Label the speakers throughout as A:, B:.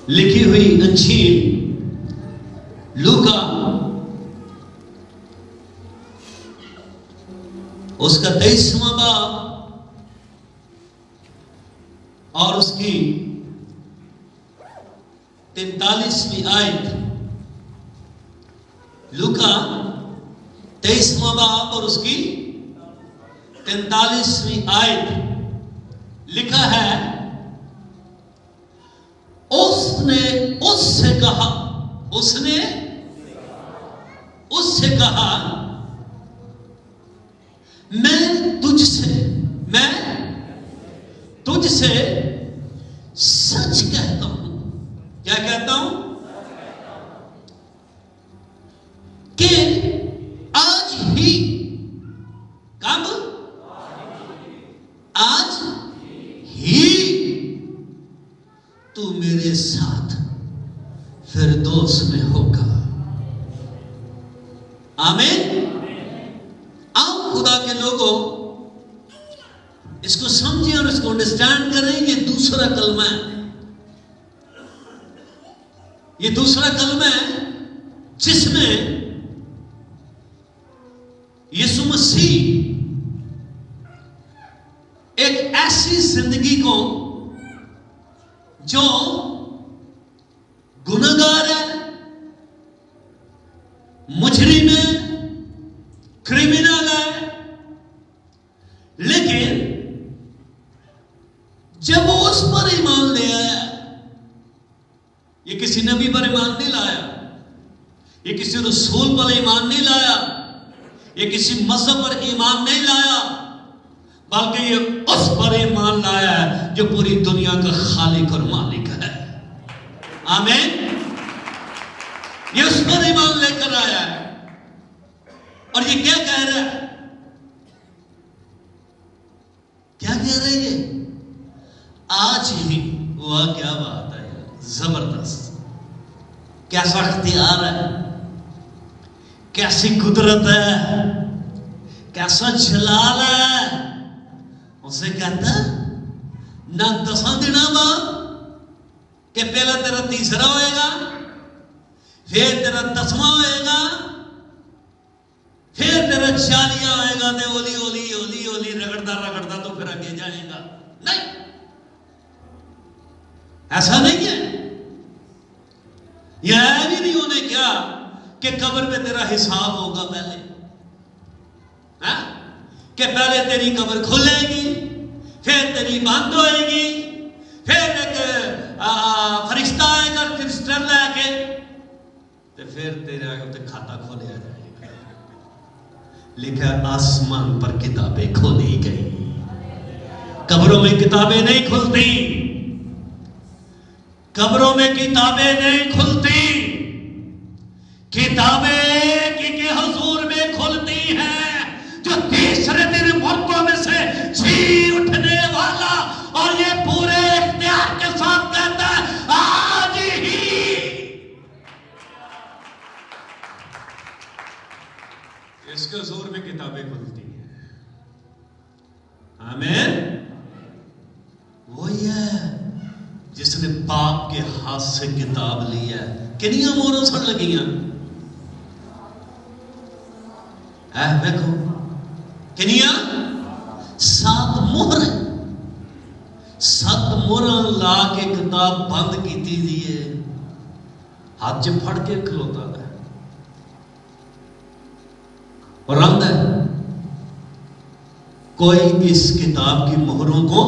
A: لکھی ہوئی انجیل لوکا اس کا 23واں باب اور اس کی 43ویں آیت. لوکا 23واں باب اور اس کی 43ویں آیت لکھا ہے، اس نے اس سے کہا میں تجھ سے سچ کہتا ہوں. کیا کہتا ہوں؟ کہ آج ہی. کب؟ آج ہی تو میرے ساتھ فردوس میں ہوگا. آمین. آؤ خدا کے لوگوں اس کو سمجھیں اور اس کو انڈرسٹینڈ کریں. یہ دوسرا کلمہ ہے، یہ دوسرا کلمہ ہے جس میں یسوع مسیح ایک ایسی زندگی کو جو گنہگار ہے، مجرم ہے، کرمینل ہے، لیکن جب وہ اس پر ایمان لے آیا، یہ کسی نبی پر ایمان نہیں لایا، یہ کسی رسول پر ایمان نہیں لایا، یہ کسی مذہب پر ایمان نہیں لایا، بلکہ یہ اس پر ایمان لایا ہے جو پوری دنیا کا خالق اور مالک ہے. آمین. یہ اس پر ایمان لے کر آیا ہے اور یہ کیا کہہ رہا ہے؟ کیا کہہ رہے ہیں؟ آج ہی. واہ کیا بات ہے یار، زبردست. کیسا اختیار ہے، کیسی قدرت ہے، کیسا جلال ہے. اسے کہتا ہے نہ 10 دن بعد کہ پہلا تیرا تیسرا ہوئے گا، پھر تیرا 10واں ہوئے گا، پھر تیرا 40واں ہوئے گا. تے اولی اولی اولی اولی رگڑتا تو پھر آگے جائے گا. نہیں، ایسا نہیں ہے. یہ بھی نہیں ہونے کیا کہ قبر میں تیرا حساب ہوگا پہلے، کہ پہلے تیری قبر کھلے گی، پھر تیری بند ہوئے گی، پھر ایک فرشتہ آئے گا رجسٹر لے کے، تو پھر تیرے آگے کھاتا کھولیا جائے گا. لکھا آسمان پر کتابیں کھولی گئی. قبروں میں کتابیں نہیں کھلتی، قبروں میں کتابیں نہیں کھلتی. کتابیں کی حضور میں کھلتی ہیں جو تیسرے دن مردوں میں سے جی اٹھنے والا، اور یہ پورے اختیار کے ساتھ کہتا ہے آج ہی. اس کے حضور میں کتابیں کھلتی ہیں. آمین. وہی ہے جس نے باپ کے ہاتھ سے کتاب لی ہے. کنیاں موروں سن لگیاں. دیکھو کنیاں 7 مہر 7 مہر لا کے کتاب بند کیتی دیئے، ہاتھ چ پھڑ کے کھلوتا ہے اور آتا ہے کوئی اس کتاب کی مہروں کو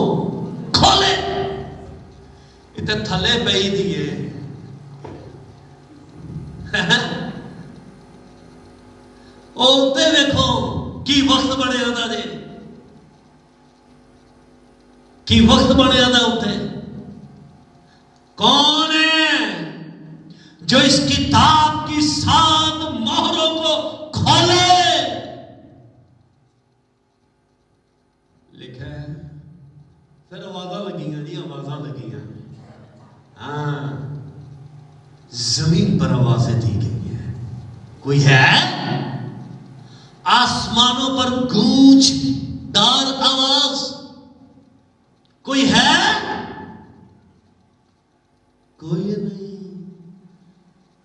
A: کھولے. اتنے تھلے پئی دیئے اوتے ویکھو کی وقت بنے آدھا دے، کی وقت بنے آدھا ہوتے. کون ہے جو اس کتاب کی 7 مہروں کو کھولے؟ لکھا ہے پھر آوازاں لگیاں جی، آوازاں لگیاں. ہاں، زمین پر آوازیں دی گئی ہیں. کوئی ہے؟ آسمانوں پر گونج دار آواز کوئی ہے؟ کوئی نہیں.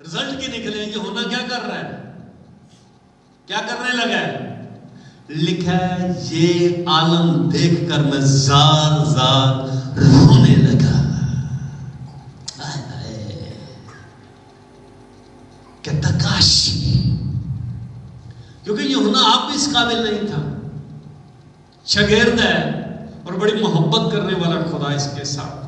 A: رزلٹ کی نکلے یہ ہونا کیا کر رہا ہے, کیا کرنے لگا ہے؟ لکھا ہے یہ عالم دیکھ کر میں زار زار رونے لگا. کہتا کاش, کیونکہ یوحنا آپ بھی اس قابل نہیں تھا. شاگرد ہے اور بڑی محبت کرنے والا خدا اس کے ساتھ.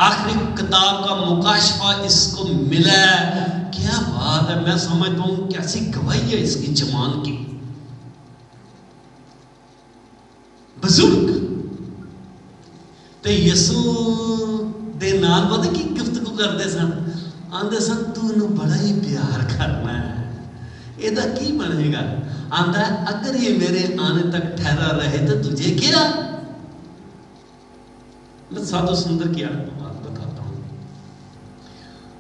A: آخری کتاب کا مکاشفہ اس کو ملا ہے. کیا بات ہے, میں سمجھتا ہوں کیسی گواہی ہے اس کی جوان کی. بزرگ تے یسو دے نال پتہ کی گفتگو کرتے سن, آندے سن تو انہوں بڑا ہی پیار کرنا ہے, یہ دا کی بنے گا؟ آندہ ہے اگر یہ میرے آنے تک ٹھہرا رہے تو تجھے کیا. میں سادھ و سندر کی بات بتاتا ہوں.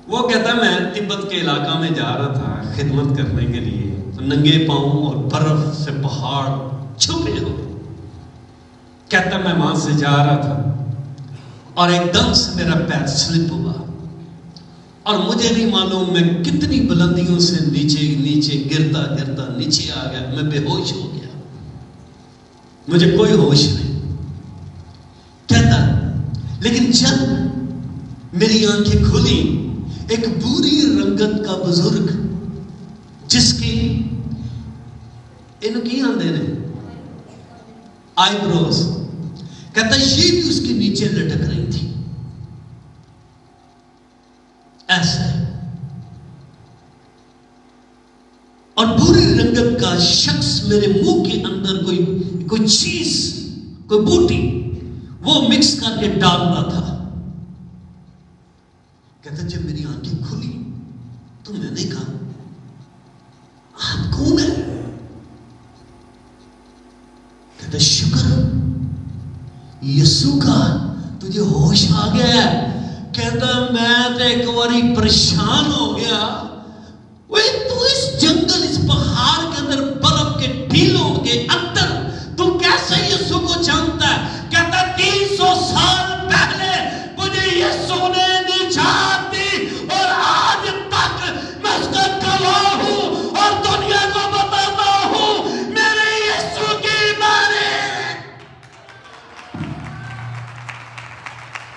A: وہ کہتا ہے میں تبت کے علاقہ میں جا رہا تھا خدمت کرنے کے لیے, ننگے پاؤں اور برف سے پہاڑ چھپے ہو. کہتا میں وہاں سے جا رہا تھا اور ایک دم سے میرا پیر سلپ ہوا اور مجھے نہیں معلوم میں کتنی بلندیوں سے نیچے گرتا گرتا نیچے آ گیا. میں بے ہوش ہو گیا, مجھے کوئی ہوش نہیں. کہتا لیکن جب میری آنکھیں کھلی ایک بری رنگت کا بزرگ جس کی انہوں کی آندے نے آئی بروز, کہتا یہ بھی اس کے نیچے لٹک رہی تھی ایسے, اور بری رنگت کا شخص میرے منہ کے اندر کوئی چیز, کوئی بوٹی وہ مکس کر کے ڈال رہا تھا. کہتا جب میری آنکھیں کھلی تو میں نے کہا آپ کون ہیں؟ کہتا شکر یسوع کا تجھے ہوش آ گیا ہے. کہتا میں تو ایک باری پریشان ہو گیا, تو اس جنگل اس پہاڑ کے اندر برف کے ٹیلوں کے اندر تو کیسے یسوع کو جانتا ہے؟ کہتا 300 سال پہلے مجھے یسوع نے نجات دی اور آج تک میں اس کا گواہ ہوں اور دنیا کو بتاتا ہوں میرے یسوع کی مانے,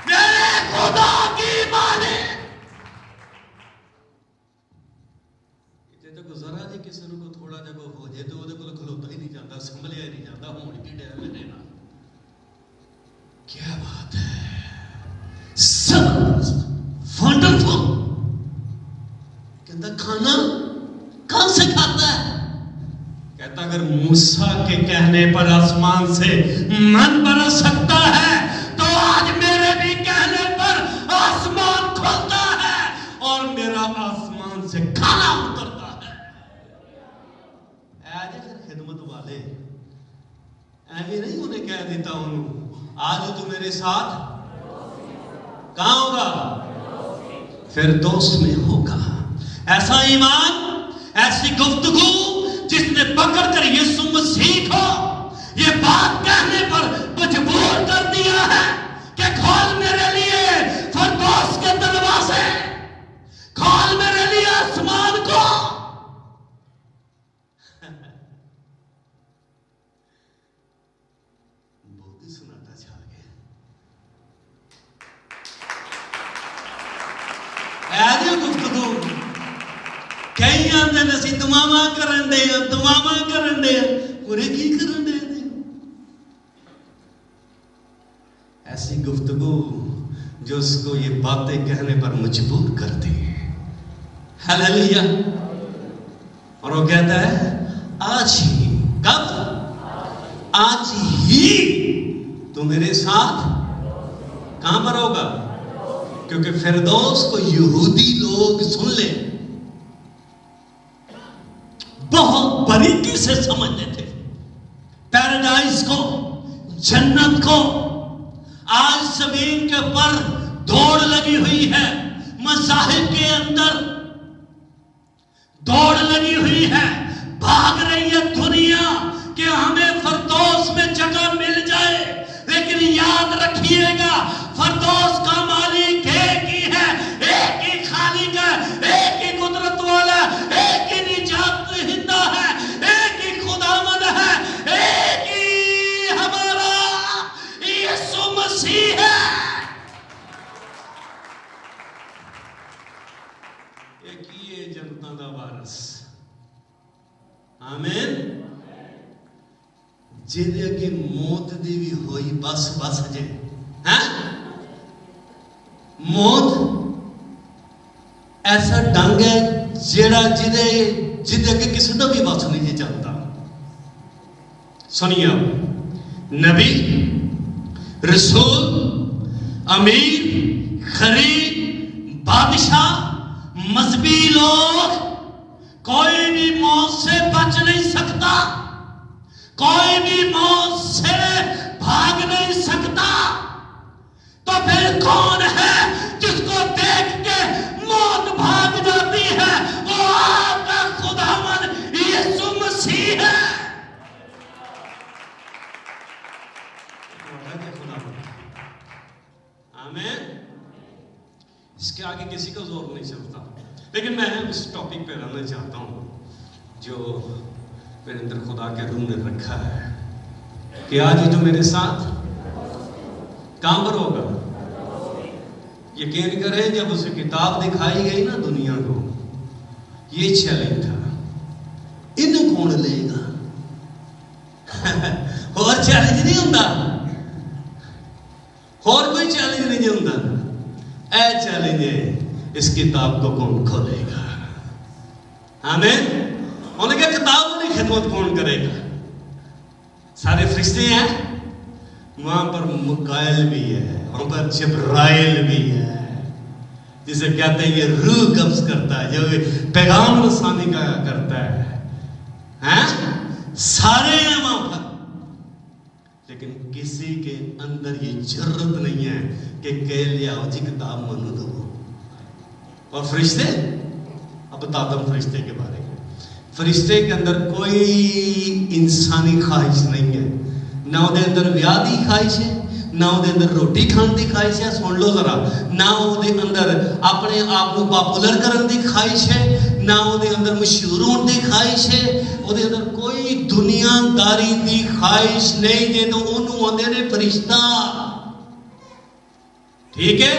A: میرے خدا کی مانے. ذرا جی کسی کو تھوڑا جا ہو جائے تو وہ کھلوتا ہی نہیں جاتا, سنبھلیا ہی نہیں جاتا, ہون کی ڈے میں نے نا. کیا بات ہے, سب ونڈرفل. کہتا کھانا کہاں سے کھاتا ہے؟ کہتا اگر موسیٰ کے کہنے پر آسمان سے من برس سکتا ہے تو آج میرے بھی کہنے پر آسمان کھلتا ہے اور میرا آسمان سے کھانا اترتا ہے. آج خدمت والے ایویں نہیں انہیں کہہ دیتا ہوں آج تو میرے ساتھ کہاں ہوگا؟ پھر دوست میں ہوگا. ایسا ایمان, ایسی گفتگو جس نے پکڑ کر یسوع مسیح کو یہ بات کہنے پر مجبور کر دیا ہے کہ کھول میرے لیے فردوس کے دروازے, کھول میرے لیے آسمان کو. بہت ہی سناٹا چھا گیا. ایسی گفتگو کئی آندے نے سی دماما کرن دے پورے کی کرن دے. ایسی گفتگو جو اس کو یہ باتیں کہنے پر مجبور کرتی ہے. ہلیلویا. اور وہ کہتا ہے آج ہی, کب؟ آج ہی تو میرے ساتھ کہاں پر ہوگا؟ کیونکہ فردوس کو یہودی لوگ سن لیں بہت باریکی سے سمجھتے تھے. پیراڈائز کو, جنت کو. آج زمین کے پر دوڑ لگی ہوئی ہے, مذاہب کے اندر دوڑ لگی ہوئی ہے, بھاگ رہی ہے دنیا کہ ہمیں فردوس میں جگہ مل جائے. لیکن یاد رکھیے گا فردوس کا مالک ایک ہی ہے, آمین. جہدے اگے موت دی بھی ہوئی بس بس جے موت ایسا ڈنگ ہے جیڑا جہدے اگے کسی کا بھی بس نہیں چلتا. سنیے نبی رسول امیر غریب بادشاہ مذہبی لوگ کوئی بھی موت سے بچ نہیں سکتا, کوئی بھی موت سے بھاگ نہیں سکتا. تو پھر کون ہے جس کو دیکھ کے موت بھاگ جاتی ہے؟ وہ آپ کا خداوند یسوع مسیح ہے. آمین. اس کے آگے کسی کا زور نہیں چلتا. لیکن میں اس ٹاپک پہ رہنا چاہتا ہوں جو میرے اندر خدا کے روح نے رکھا ہے کہ آج جو میرے ساتھ کہاں پر ہوگا. یقین کریں جب اسے کتاب دکھائی گئی نا دنیا کو, یہ چیلنج تھا, انہیں کون لے گا. اور چیلنج نہیں ہوتا, اور کوئی چیلنج نہیں ہوتا. اے چیلنج ہے اس کتاب کو کون کھولے گا. آمین. انہوں نے کہا کتاب والی خدمت کون کرے گا. سارے فرشتے ہیں وہاں پر, مکائل بھی ہے وہاں پر, جبرائیل بھی ہے جسے کہتے ہیں یہ روح قبض کرتا ہے, جو پیغام رسانی کا کرتا ہے. سارے ہیں وہاں پر, لیکن کسی کے اندر یہ جرت نہیں ہے کہ کہہ لیا جی کتاب منو دو. اور فرشتے, اب بتاتا ہوں فرشتے کے بارے میں. فرشتے کے اندر کوئی انسانی خواہش نہیں ہے, نہ وہ اندر ویاہ دی خواہش ہے, نہ وہ اندر روٹی کھان دی خواہش ہے. سن لو ذرا, نہ وہ اندر اپنے آپ کو پاپولر کرن دی خواہش ہے, نہ وہ اندر مشہور ہونے دی خواہش ہے. وہ اندر کوئی دنیا داری دی خواہش نہیں ہے. تو انہوں آندے نے فرشتہ. ٹھیک ہے,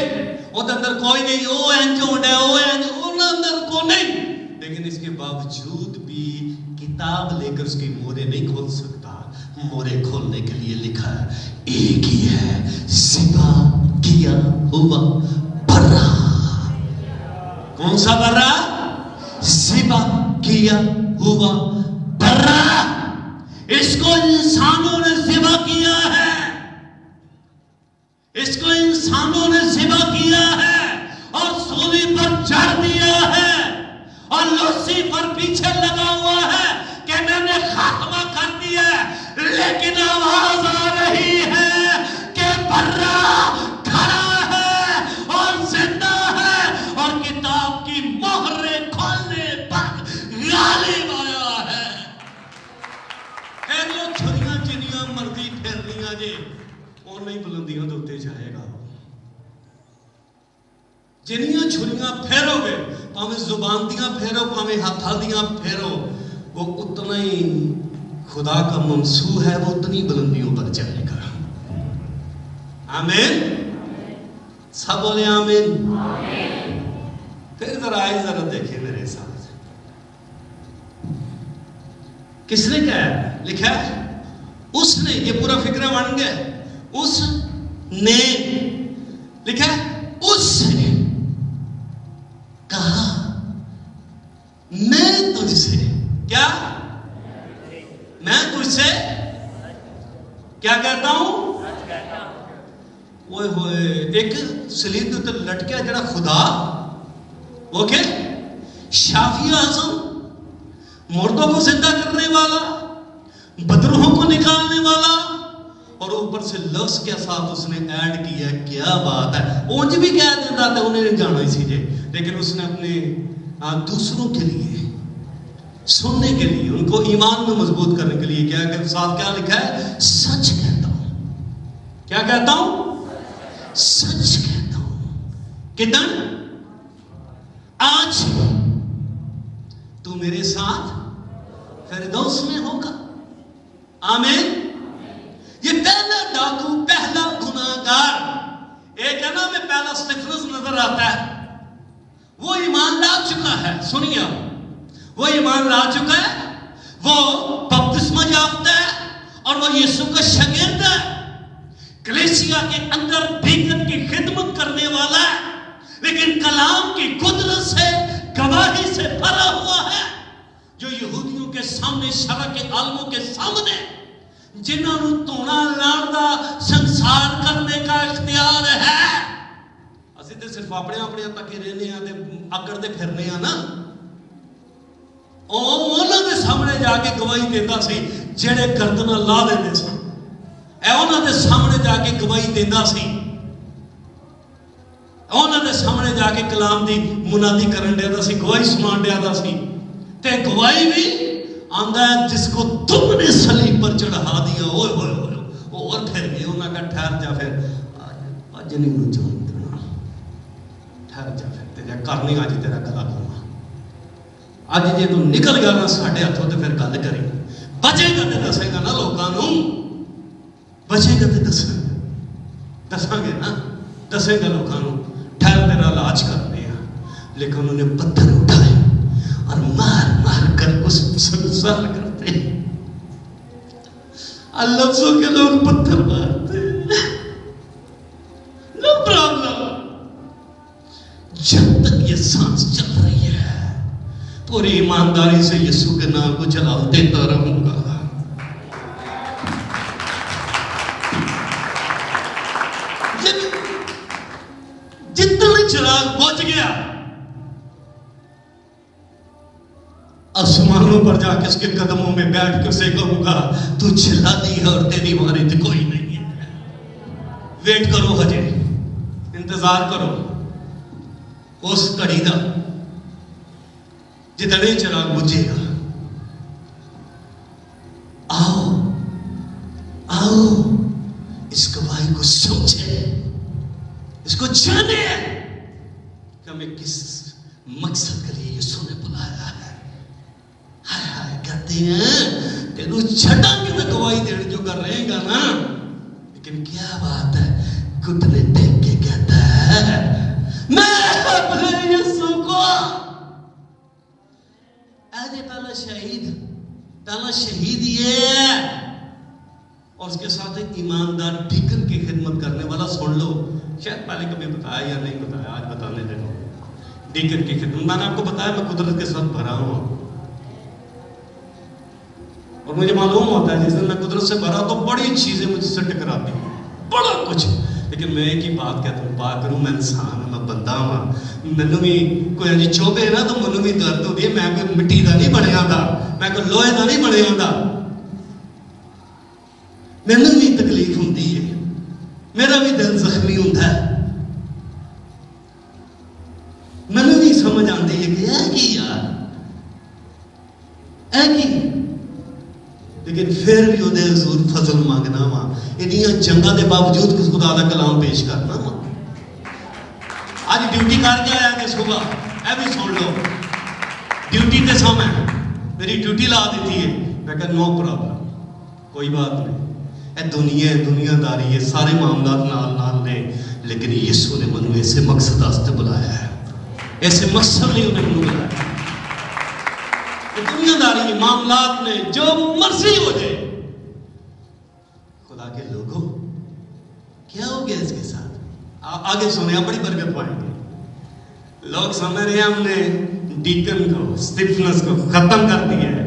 A: وہ اندر کوئی نہیں, وہ انج ہونا ہے, وہ انج, وہ اندر کو نہیں. لیکن اس کے باوجود بھی کتاب لے کر اس کی مورے نہیں کھول سکتا. مورے کھولنے کے لیے لکھا ہے ایک ہی ہے, ذبح کیا ہوا برا. کون سا برا؟ ذبح کیا ہوا برا. اس کو انسانوں نے ذبح کیا ہے, اس کو انسانوں نے ذبح کیا ہے اور سولی پر چڑھ دیا ہے. اور لوسیفر پیچھے لگا ہوا ہے کہ میں نے خاتمہ کر دیا, لیکن آواز آ رہی ہے کہ برا کھڑا ہے اور زندہ ہے اور کتاب کی مہریں کھولنے پر غالب آیا ہے. پھر لو چھریاں جنیاں مرضی پھیرنیاں جے, اور نہیں بلندیاں دوتے جائے گا. جنیاں چھریاں پھیرو گے, پاویں زبان دیاں پھیرو, پاویں ہاتھاں دیاں پھیرو, وہ اتنا ہی خدا کا منصور ہے, وہ اتنی بلندیوں پر جائے گا. آمین. سب بولے آمین. پھر ذرا آئے, ذرا دیکھیں میرے ساتھ کس نے کہا ہے, لکھا ہے اس نے. یہ پورا فکرہ بن گیا. اس نے لکھا ہے, اس نے کہا میں تجھ سے, کیا میں تجھ سے کیا کہتا ہوں. اوئے ہوئے, ایک سلید تے لٹکیا جڑا خدا, اوکے, شافی اعظم, مردوں کو زندہ کرنے والا, بدروحوں کو نکالنے والا, اور اوپر سے لفظ کے ساتھ اس نے ایڈ کیا. کیا بات ہے. اونج بھی کہہ دیتا تھا, انہیں نہیں جانا اسی جے, لیکن اس نے اپنے دوسروں کے لیے, سننے کے لیے, ان کو ایمان میں مضبوط کرنے کے لیے کیا کہ ساتھ کیا لکھا ہے, سچ کہتا ہوں. کیا کہتا ہوں؟ سچ کہتا ہوں. کدن؟ آج تو میرے ساتھ فردوس میں ہوگا. آمین. یہ پہلا ڈاکو, پہلا گناہگار, ایک ہے نا میں پہلا سٹیفنس نظر آتا ہے, وہ ایمان لا چکا ہے. سنیے, وہ ایمان لا چکا ہے, وہ بپتسمہ یافتہ ہے اور وہ یسوع کا شاگرد ہے، کلیسیا کے اندر ڈیکن کی خدمت کرنے والا ہے، لیکن کلام کی قدرت سے گواہی سے بھرا ہوا ہے، جو یہودیوں کے سامنے، شرع کے عالموں کے سامنے، جنہوں نے تونا لاندا سنسار کرنے کا اختیار ہے۔ اسی تے صرف اپنے تک ہی رہنے ہیں تے اکڑ دے پھرنے ہیں نا، انہوں نے سامنے جا کے گواہی دیتا سی جڑے گردناں لا دیندے سن، انہوں نے سامنے جا کے گواہی دیتا سی، انہوں نے سامنے جا کے کلام دی منادی کرن دیتا سی، گواہی سنان دیتا سی، تے گواہی بھی آندا ہے جس کو تم نے صلیب پر چڑھا دیا، اوئے ہوئے ہوئے، اور پھر گئے، انہوں نے کہا ٹھہر جا، پھر آج نہیں مجھے جان، ٹھہر جا، پھر تیرے کرنی آج تیرا گلا کھونا، آج جے تو نکل گیا نا ساڑھے ہاتھوں تے پھر گل کریں، بچے گا تے دسے گا نا لوگوں، بچے گا تے دساں گے نا، دسے گا لوگوں، ٹھہر تیرا علاج کرنے ہیں۔ لیکن انہوں نے پتھر اٹھائے اور مار مار کر اس سنسار کرتے ہیں، لفظوں کے لوگ پتھر مارتے ہیں، نو پرابلم، جب تک یہ سانس چل رہی ہے پوری ایمانداری سے یسوع کے نام کو جلال دیتا رہوں گا۔ جتنا چراغ بجھ گیا، آسمانوں پر جا کے اس کے قدموں میں بیٹھ کے اسے کہوں گا تو چلا دی ہے اور تیری مانند کوئی نہیں ہے۔ ویٹ کرو، ہجے انتظار کرو اس کڑی دا جتنے چراغ بجھے گا۔ آؤ آؤ اس گواہی کو سمجھے، اس کو جانے کہ ہمیں کس مقصد کے لیے یسوع نے بلایا ہے۔ ہائے ہائے کہتے ہیں کہ تو چھٹا کے میں گواہی دینے جو کر رہے گا نا، لیکن کیا بات ہے، گھٹنے ٹیک کے کہتا ہے میں اپنے یسوع کو پہلا شہید یہ ہے، اور اس کے ساتھ ایک ایماندار ڈیکن کی خدمت کرنے والا۔ سن لو، شاید پہلے کبھی بتایا یا نہیں بتایا، آج بتانے دے دو۔ ڈیکن کی خدمت میں نے آپ کو بتایا، میں قدرت کے ساتھ بھرا ہوں، اور مجھے معلوم ہوتا ہے جس دن میں قدرت سے بھرا تو بڑی چیزیں مجھ سے ٹکراتی ہیں، بڑا کچھ، لیکن میں ایک ہی بات کہتا ہوں، پاک کروں، میں انسان ہوں، میں بندہ ہوں، مینوں بھی کوئی جی چوبے نا تو مینوں بھی درد ہوتی ہے، میں کوئی مٹی دا نہیں بنیا ہوندا، میں کوئی لوہے دا نہیں بنیا ہوندا، مینوں بھی تکلیف ہوندی ہے، میرا بھی دل زخمی ہوتا ہے، مینوں بھی سمجھ آتی ہے کہ اے کی یار، اے کی، لیکن پھر بھی وہ حضور فضل مانگنا وا، انہیاں جنگاں دے باوجود کس خدا دا کلام پیش کرنا وا۔ آج ڈیوٹی کر کے آیا کہ صبح اے بھی سن لو، ڈیوٹی تے سامنے میری ڈیوٹی لا دیتی ہے، میں کہا نو پرابلم، کوئی بات نہیں، اے دنیا داری ہے، سارے معاملات نال نے، لیکن یسوع نے منو ایسے مقصد واسطے بلایا ہے، ایسے مقصد نہیں انہیں منو بلایا، دنیا داری معاملات میں جو مرضی ہو جائے۔ خدا کے لوگوں کیا ہو گیا اس کے ساتھ؟ آگے سنیں، بڑی برکت پائیں گے۔ لوگ سمجھ رہے ہیں ہم نے ڈیکن کو، سٹیفنس کو ختم کر دیا ہے،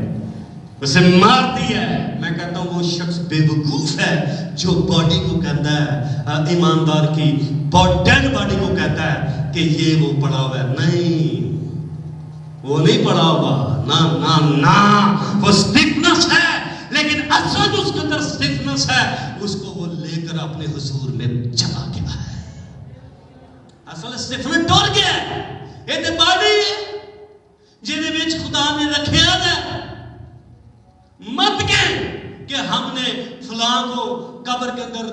A: اسے مار دیا ہے۔ میں کہتا ہوں وہ شخص بے وقوف ہے جو باڈی کو کہتا ہے، ایماندار کی ڈیڈ باڈی کو کہتا ہے کہ یہ وہ پڑا ہوا ہے۔ نہیں، وہ نہیں پڑا ہوا، نا، وہ سٹیفنس ہے، لیکن اصل اس کے اندر سٹیفنس ہے، اس کو وہ لے کر اپنے حضور میں چلا گیا ہے۔ اصل سٹیفنس ٹور گیا ہے، یہ باڈی جنہیں بیچ خدا نے رکھیا ہے، مت کہ ہم نے فلاں کو قبر کے اندر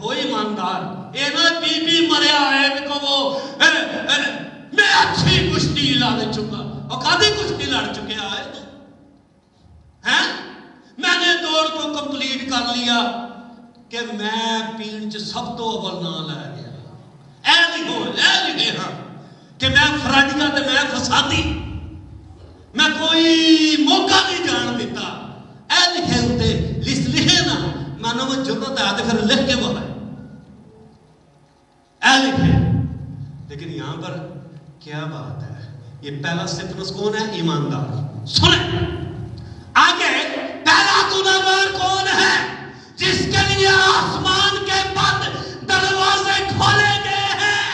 A: ہو ایماندار، اے نا بی بی مریا ہے کہ وہ میں اچھی کشتی لڑ چکا، اور کادی کشتی لڑ چکے آئے تو ہیں، میں نے دوڑ کو کمپلیٹ کر لیا کہ میں پین چ سب تو اول نہ لے گیا، اے نہیں ہاں کہ میں فرانڈیاں تے میں فسادی، میں کوئی موقع نہیں جان دیتا، جرت ہے تو پھر لکھ کے بولا اے لکھے. لیکن یہاں پر کیا بات ہے, یہ پہلا سٹفنس کون ہے؟ ایماندار. سنیں آگے, پہلا گنہگار کون ہے جس کے لیے آسمان کے بند دروازے کھولے گئے ہیں؟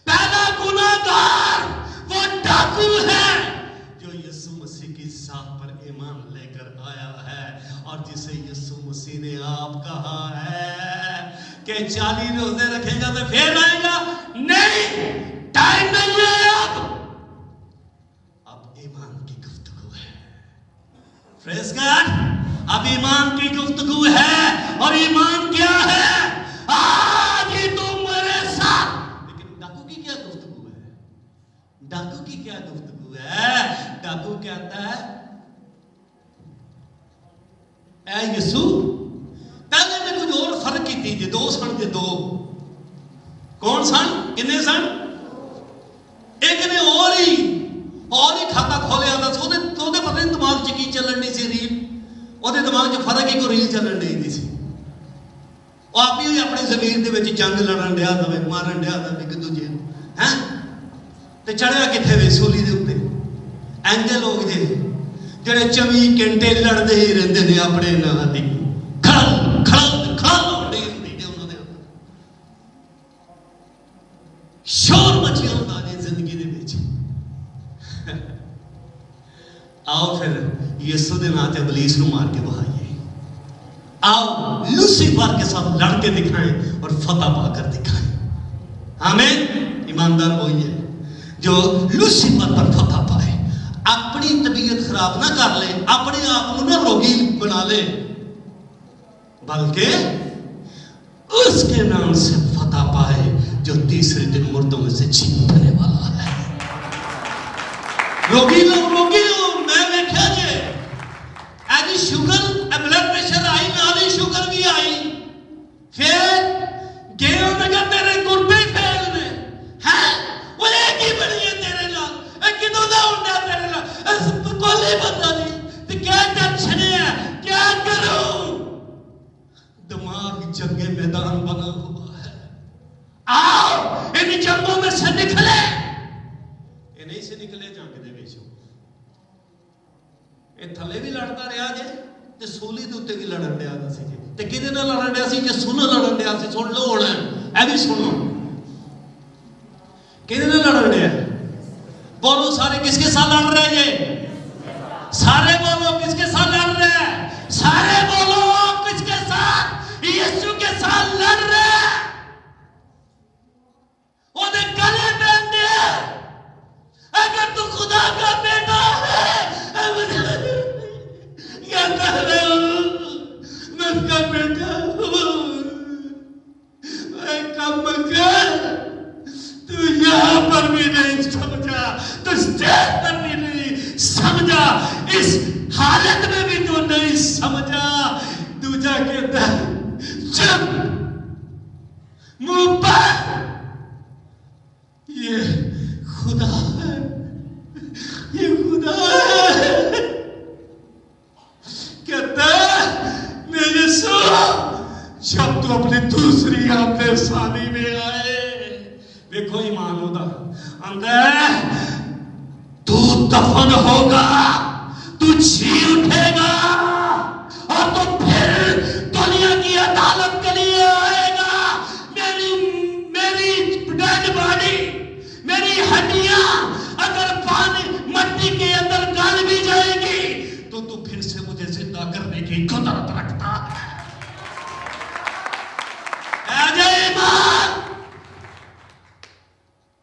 A: پہلا گنہگار وہ ڈاکو ہے جو یسوع مسیح کی ذات پر ایمان لے کر آیا ہے, اور جسے یسوع مسیح نے آپ کہا ہے کہ 40 روزے رکھے گا تو پھر آئے گا. نہیں, ٹائم نہیں ہے. اب ایمان کی گفتگو ہے. پریز گاڈ. اب ایمان کی گفتگو ہے, اور ایمان کیا ہے؟ آج ہی تم میرے ساتھ. لیکن ڈاکو کی کیا گفتگو ہے؟ ڈاکو کی کیا گفتگو ہے؟ ڈاکو کہتا ہے اے یسوع. پہلے نے کچھ اور فرق کی تھی. دو سن دے, دو کون سن؟ کنے سن؟ ایک نے اور ہی کھاتا کھولیا تھا. تو پتہ نہیں دماغ چ کی چلن نہیں سی ریل. وہ دماغ چ فرق ہی کوئی ریل چلن نہیں سی. وہ آپ ہی اپنی زمین دے وچ جنگ لڑن ڈیا تھا, مارن ڈیا تھا ایک دوجے ہیں. تے چڑھیا کتنے وے؟ سولی دے اوپر. اینجے لوگ جے جڑے 24 گھنٹے لڑتے ہی رہتے ہیں اپنے نام دی. شور مچیا ہوتا ہے زندگی دے وچ. آؤ پھر یسوع دے نام تے ابلیس نو مار کے بہائیے. آؤ لوسیفر کے ساتھ لڑ کے دکھائیں اور فتح پا کر دکھائیں. آمین. ایماندار وہی ہے جو لوسیفر پر فتح پائے. اپنی طبیعت خراب نہ کر لے, اپنے آپ کو نہ روگی بنا لے, بلکہ اس کے نام سے فتح پائے جو تیسرے دن مردوں میں سے جی اٹھنے والا ہے. روگی میں دیکھا جے ایسی شوگر, بلڈ پریشر آئی, نالی شوگر بھی آئی, پھر گئے میں تیرے گردے پھیل نے ہیں. وہ ایک ہی بنی ہے تیرے نال, ایک کدوں دا ہوندا تیرے نال, کوئی پتہ نہیں تے کیا ٹینشن ہے, کیا کروں. دماغ جنگ میدان بنا ہوا ہے. آؤ ان جنگوں میں سے نکلے. یہ نہیں سے نکلے جنگ دے وچ. یہ تھلے بھی لڑتا رہا جے تے سولی دے اوتے بھی لڑن ڈیا سی جے. تے کدے نال لڑن ڈیا سی؟ جے سنو لڑن ڈیا سی. سن لو ہن اے بھی سنو. کدے نال لڑن ڈیا؟ بولو سارے کس کے ساتھ لڑ رہے ہیں؟ سارے بولو کس کے ساتھ لڑ رہے ہیں؟ سارے بولو کس کے ساتھ؟ یسوع کے ساتھ لڑ رہے ہیں. وہ دے گلے پہن دے. اگر تو خدا کا بیٹا ہے یا کہہ رہے ہو میں اس کا بیٹا ہوں, اے کم کر. تو یہاں پر بھی نہیں سمجھا, تو اسٹیج پر بھی نہیں سمجھا, اس حالت میں بھی تو نہیں سمجھا. دوجا کہتا ہے چپ منہ پر, یہ خدا ہے, یہ خدا ہے. کہتا ہے میں یسوع جب تو اپنی دوسری آمد ثانی میں آئے, دیکھو ایمان ہوتا اندر, تو دفن ہوگا, تو جی اٹھے گا, اور تو پھر دنیا کی عدالت کے لیے آئے گا. میری ڈیڈ باڈی, میری ہڈیاں اگر پانی مٹی کے اندر گل بھی جائے گی تو پھر سے مجھے زندہ کرنے کی قدرت رکھتا ہے. ایمان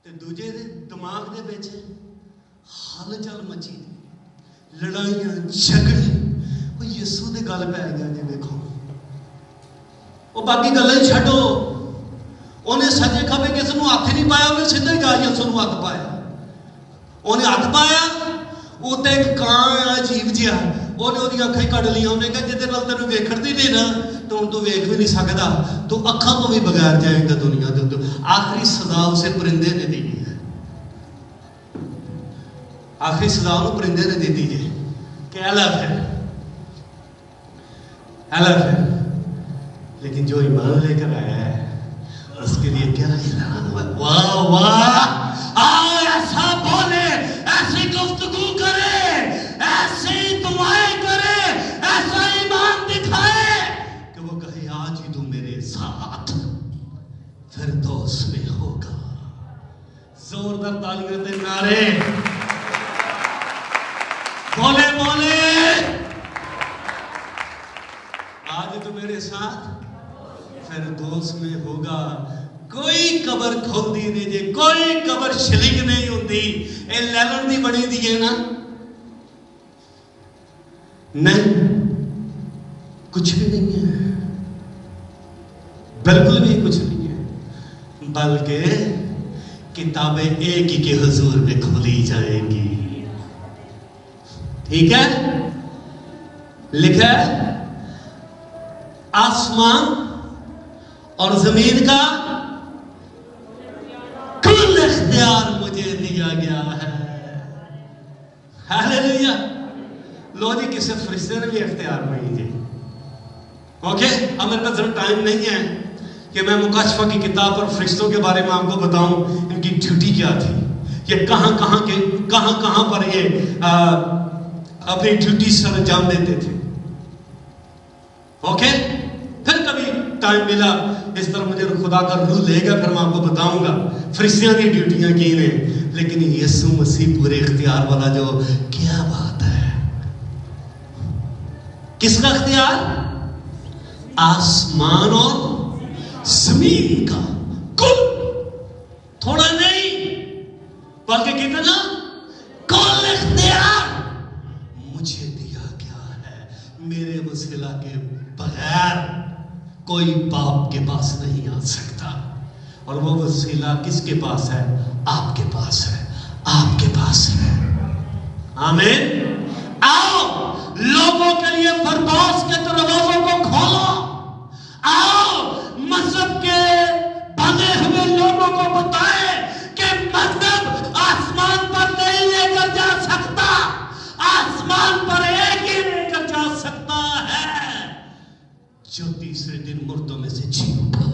A: تے دوجے دے دماغ دے وچ ہل چل مچی, لڑائیاں جھگڑے. وہ یسوع دے گل پہ گیا جی. دیکھو وہ باقی گلیں چھڈو, انہیں سجے کھبے کسی نو ہاتھ نہیں پایا, انہیں سیدھا ہی گا یسوع نو ہاتھ پایا. انہیں ہاتھ پایا, وہ تے ایک کان عجیب جہا, انہیں وہ اکھاں کڈ لیا. انہیں کہا جے نال تینوں ویکھن دی نہیں نا تو ہن تو ویکھ بھی نہیں سکدا, تو اکھاں تو بھی بغیر جائے گا دنیا دے. آخری سزا اسے پرندے نے دی ہے. آخری سزا انہوں پرندے نے دی ہے کہ الف ہے, الف ہے. لیکن جو ایمان لے کر آیا ہے اس کے لیے کیا اعلان ہوا؟ واہ واہ، آؤ ایسا بولے، ایسی گفتگو کرے، ایسی دعائیں کرے، ایسا ایمان دکھائے کہ وہ کہے آج ہی تم میرے ساتھ فردوس میں ہوگا۔ زوردار تالیاں دے نعرے، بولے بولے آج تو میرے ساتھ فردوس میں ہوگا۔ کوئی قبر کھول دی نہیں جے، کوئی قبر شلنگ نہیں ہوندی، اے لیلن دی بڑی دی ہے نا، نہیں کچھ بھی نہیں ہے، بالکل بھی کچھ نہیں ہے، بلکہ کتابیں ایک ہی کے حضور میں کھولی جائیں گی۔ ٹھیک ہے، لکھا ہے آسمان اور زمین کا کل اختیار مجھے دیا گیا ہے۔ ہاللیلویا۔ لو جی، کسی فرشتے نے بھی اختیار نہیں جی، اوکے۔ اب میرے پاس ٹائم نہیں ہے کہ میں مکاشفہ کی کتاب پر فرشتوں کے بارے میں آپ کو بتاؤں ان کی ڈیوٹی کیا تھی، یہ کہاں پر یہ اپنی ڈیوٹی سر انجام دیتے تھے، اوکے۔ پھر کبھی ٹائم ملا اس طرح مجھے خدا کا روح لے گا، پھر میں آپ کو بتاؤں گا فرشتیاں کی ڈیوٹیاں کی نے۔ لیکن یسوع مسیح پورے اختیار والا، جو کیا بات ہے، کس کا اختیار؟ آسمان اور زمین کا کل، تھوڑا نہیں بلکہ کتنا، کل اختیار مجھے دیا گیا ہے۔ میرے وسیلہ کے بغیر کوئی باپ کے پاس نہیں آ سکتا، اور وہ وسیلہ کس کے پاس ہے؟ آپ کے پاس ہے، آپ کے پاس ہے۔ آمین۔ آؤ لوگوں کے لیے فردوس کے دروازوں کو کھولو، آؤ مذہب کے بندے ہوئے لوگوں کو بتائیں کہ مذہب آسمان پر نہیں لے کر جا سکتا، آسمان پر ایک ہی لے کر جا سکتا ہے جو تیسرے دن مردوں میں سے جی اٹھا۔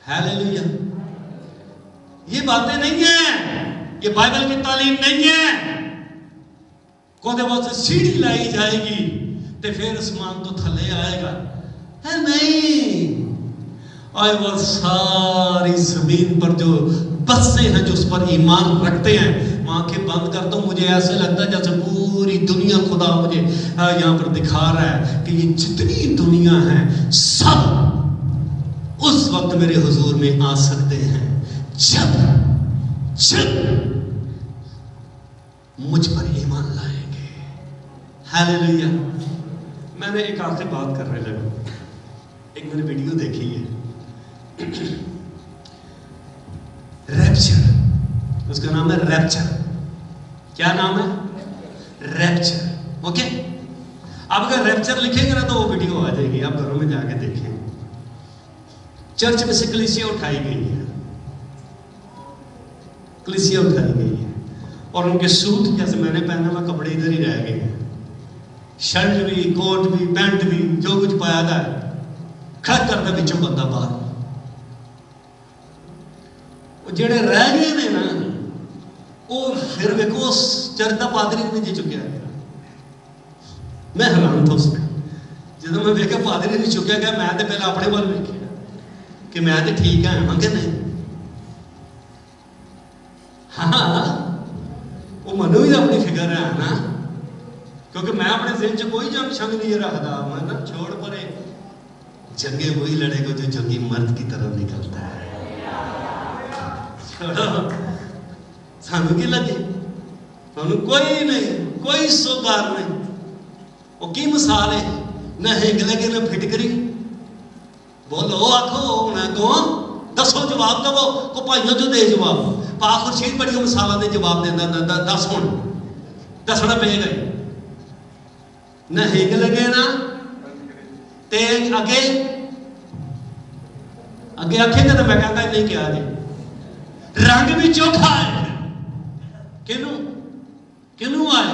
A: ہاللیلویا۔ یہ باتیں نہیں ہیں، یہ بائبل کی تعلیم نہیں ہے۔ کوئی بہت سے سیڑھی لائی جائے گی تو پھر اسمان تو تھلے آئے گا، ہے نہیں۔ اور وہ ساری زمین پر جو بسے ہیں، جو اس پر ایمان رکھتے ہیں، آنکھیں بند کرتا ہوں، مجھے ایسے لگتا ہے جیسے پوری دنیا خدا مجھے یہاں پر دکھا رہا ہے کہ یہ جتنی دنیا ہے سب اس وقت میرے حضور میں آ سکتے ہیں جب مجھ پر ایمان لائیں گے۔ ہاللیلویا۔ میں نے ایک آخری بات کرنے لگا، ایک میں نے ویڈیو دیکھی ہے، ریپچر، اس کا نام ہے ریپچر۔ کیا نام ہے؟ Rupture, okay. اب اگر ریپچر لکھیں گے نا تو وہ ویڈیو آ جائے گی، آپ گھروں میں جا کے دیکھیں۔ چرچ میں سے کلیسیا اٹھائی گئی ہے، کلیسیا اٹھائی گئی ہے، اور ان کے سوٹ جیسے میں نے پہنا ہوا کپڑے ادھر ہی رہ گئے ہیں، شرٹ بھی، کوٹ بھی، پینٹ بھی، جو کچھ پایا تھا کھڑ کرتا بچوں بندہ باہر۔ وہ جڑے رہ گئے نے نا، وہ پھر ویکو اس چرچ کا پادری نہیں جی چکیا گیا۔ میں حیران تھا اس میں، جب میں ویکھا پادری نہیں چکیا گیا، میں تو پہلے اپنے وال ویکھیا کہ میں تو ٹھیک ہے ہاں کہ نہیں۔ ہاں وہ منو بھی اپنی فکر ہے نا، کیونکہ میں اپنے ذہن سے کوئی جنگ شنگ نہیں رکھتا، میں نا چھوڑ پرے، جنگیں وہی لڑے گا جو جنگی مرد کی طرح نکلتا ہے۔ چھوڑو، سانو کی لگے، سانو کوئی نہیں، کوئی سوگار نہیں۔ وہ کی مثال ہے، نہ ہنگ لگے نہ پھٹکری، بولو آکھو نہ کون، دسو جواب دو، کو پائیوں جو دے جواب۔ پاک خورشید بڑی مثالہ دے جواب دے، دس ہون دسنا پہ گئی، نہ ہنگ لگے نا تیگ اگے آکھیں گے تو میں کہتا ہے نہیں کیا جی، رنگ بھی چوکھا ہے، کنوں آئے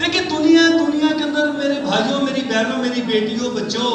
A: دیکھیں دنیا کے اندر میرے بھائیوں، میری بہنوں، میری بیٹیوں، بچوں،